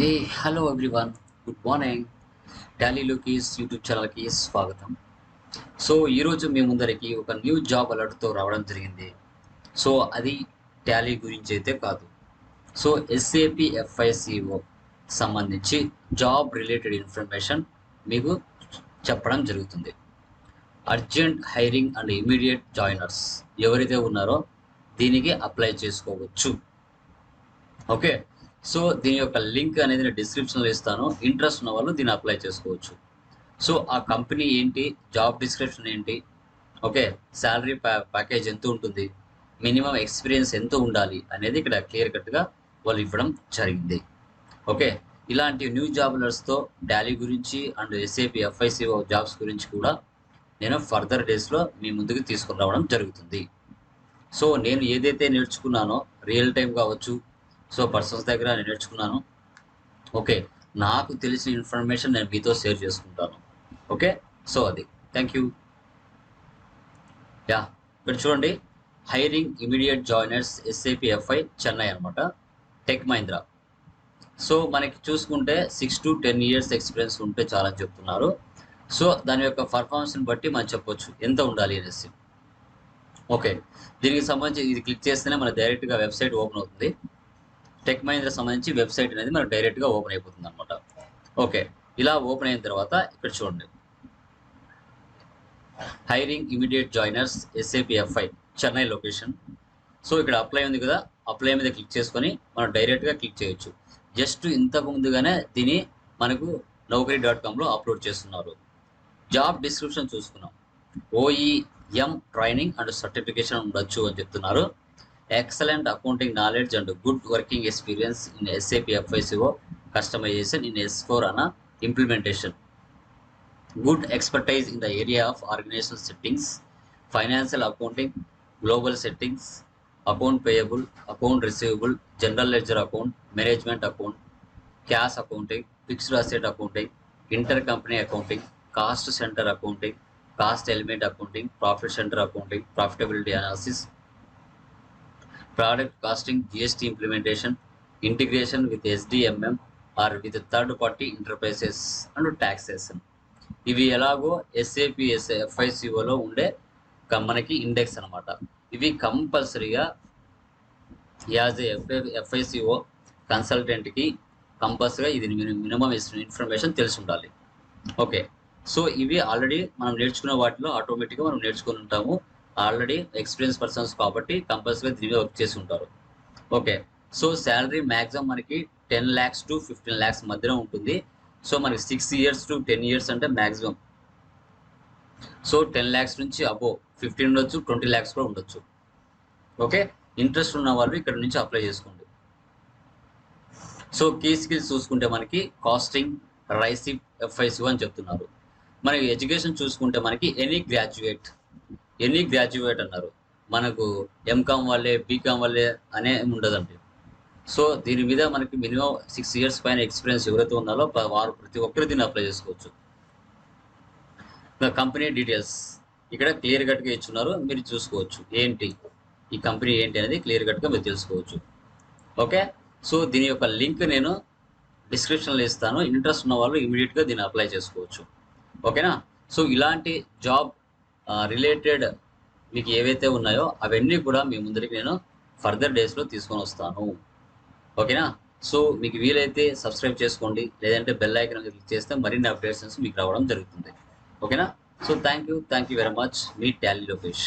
హే hello everyone, good morning. Tally లూకీస్ YouTube ఛానల్కి స్వాగతం. సో ఈరోజు మీ ముందరికి ఒక న్యూ జాబ్ అలర్ట్తో రావడం జరిగింది. సో అది టాలీ గురించి అయితే కాదు. సో ఎస్ఏపి ఎఫ్ఐసిఓ సంబంధించి జాబ్ రిలేటెడ్ ఇన్ఫర్మేషన్ మీకు చెప్పడం జరుగుతుంది. Urgent hiring and immediate joiners ఎవరైతే ఉన్నారో దీనికి అప్లై చేసుకోవచ్చు. ఓకే, సో దీని యొక్క లింక్ అనేది నేను డిస్క్రిప్షన్లో ఇస్తాను. ఇంట్రెస్ట్ ఉన్న వాళ్ళు దీన్ని అప్లై చేసుకోవచ్చు. సో ఆ కంపెనీ ఏంటి, జాబ్ డిస్క్రిప్షన్ ఏంటి, ఓకే, శాలరీ ప్యాకేజ్ ఎంత ఉంటుంది, మినిమం ఎక్స్పీరియన్స్ ఎంత ఉండాలి అనేది ఇక్కడ క్లియర్ కట్గా వాళ్ళు ఇవ్వడం జరిగింది. ఓకే, ఇలాంటి న్యూ జాబ్లర్స్తో టాలీ గురించి అండ్ ఎస్ఏపి ఎఫ్ఐసిఓ జాబ్స్ గురించి కూడా నేను ఫర్దర్ డేస్లో మీ ముందుకు తీసుకుని రావడం జరుగుతుంది. సో నేను ఏదైతే నేర్చుకున్నానో రియల్ టైం కావచ్చు, సో పర్సన్స్ దగ్గర నేను నేర్చుకున్నాను. ఓకే, నాకు తెలిసిన ఇన్ఫర్మేషన్ నేను మీతో షేర్ చేసుకుంటాను. ఓకే, సో అది థ్యాంక్ యూ. యా, ఇక్కడ చూడండి, hiring immediate joiners SAP FI Chennai అనమాట, టెక్ మహీంద్రా. సో మనకి చూసుకుంటే 6 to 10 years ఎక్స్పీరియన్స్ ఉంటే చాలని చెప్తున్నారు. సో దాని యొక్క పర్ఫార్మెన్స్ని బట్టి మనం చెప్పొచ్చు ఎంత ఉండాలి అనేసి. ఓకే, దీనికి సంబంధించి ఇది క్లిక్ చేస్తేనే మన డైరెక్ట్గా వెబ్సైట్ ఓపెన్ అవుతుంది. టెక్ మహీంద్రా సంబంధించి వెబ్సైట్ అనేది మనకు డైరెక్ట్గా ఓపెన్ అయిపోతుంది అనమాట. ఓకే, ఇలా ఓపెన్ అయిన తర్వాత ఇక్కడ చూడండి, hiring immediate joiners SAP FI Chennai location. So ఇక్కడ అప్లై ఉంది కదా, అప్లై మీద క్లిక్ చేసుకొని మనం డైరెక్ట్గా క్లిక్ చేయొచ్చు. జస్ట్ ఇంతకు ముందుగానే దీన్ని మనకు naukri.comలో అప్లోడ్ చేస్తున్నారు. జాబ్ డిస్క్రిప్షన్ చూసుకున్నాం, OEM ట్రైనింగ్ అండ్ సర్టిఫికేషన్ ఉండొచ్చు అని చెప్తున్నారు. Excellent accounting knowledge and good working experience in SAP FICO customization in S/4HANA implementation. Good expertise in the area of organizational settings, financial accounting, global settings, account payable, account receivable, general ledger account, management account, cash accounting, fixed asset accounting, intercompany accounting, cost center accounting, cost element accounting, profit center accounting, profitability analysis, product costing, GST implementation, integration with SDMM or with third party enterprises and taxation. ఇవి ఎలాగో SAP ఎఫ్ఐసిఓలో ఉండే మనకి index అనమాట. ఇవి కంపల్సరీగా as FICO కన్సల్టెంట్కి కంపల్సరీగా ఇది minimum information తెలిసి ఉండాలి. ఓకే, సో ఇవి ఆల్రెడీ మనం నేర్చుకునే వాటిలో ఆటోమేటిక్గా మనం నేర్చుకుని ఉంటాము. ఆల్రెడీ ఎక్స్పీరియన్స్ పర్సన్స్ కాబట్టి కంపల్సరీగా దీని మీద వర్క్ చేసి ఉంటారు. ఓకే, సో శాలరీ మ్యాక్సిమం మనకి 10 lakhs to 15 lakhs మధ్యలో ఉంటుంది. సో మనకి 6 years to 10 years అంటే మ్యాక్సిమం. సో 10 lakhs నుంచి అబోవ్ 15 ఉండొచ్చు, 20 lakhs కూడా ఉండొచ్చు. ఓకే, ఇంట్రెస్ట్ ఉన్న వాళ్ళు ఇక్కడ నుంచి అప్లై చేసుకోండి. సో కీ స్కిల్స్ చూసుకుంటే మనకి కాస్టింగ్, రైసిప్, ఎఫ్ఐసిఓ అని చెప్తున్నారు. మనకి ఎడ్యుకేషన్ చూసుకుంటే మనకి ఎనీ గ్రాడ్యుయేట్ అన్నారు. మనకు ఎంకామ్ వాళ్ళే, బీకామ్ వాళ్ళే అనే ఉండదండి. సో దీని మీద మనకి మినిమం 6 years పైన ఎక్స్పీరియన్స్ ఎవరైతే ఉన్నారో వారు ప్రతి ఒక్కరు దీన్ని అప్లై చేసుకోవచ్చు. కంపెనీ డీటెయిల్స్ ఇక్కడ క్లియర్ కట్గా ఇచ్చున్నారు, మీరు చూసుకోవచ్చు. ఏంటి ఈ కంపెనీ ఏంటి అనేది క్లియర్ కట్గా మీరు తెలుసుకోవచ్చు. ఓకే, సో దీని యొక్క లింక్ నేను డిస్క్రిప్షన్లో ఇస్తాను. ఇంట్రెస్ట్ ఉన్న వాళ్ళు ఇమీడియట్గా దీన్ని అప్లై చేసుకోవచ్చు. ఓకేనా, సో ఇలాంటి జాబ్ రిలేటెడ్ మీకు ఏవైతే ఉన్నాయో అవన్నీ కూడా మీ ముందరికి నేను ఫర్దర్ డేస్లో తీసుకొని వస్తాను. ఓకేనా, సో మీకు వీలైతే సబ్స్క్రైబ్ చేసుకోండి, లేదంటే బెల్ ఐకాన్ క్లిక్ చేస్తే మరిన్ని అప్డేట్స్ మీకు రావడం జరుగుతుంది. ఓకేనా, so thank you very much. Me Tally Lokesh.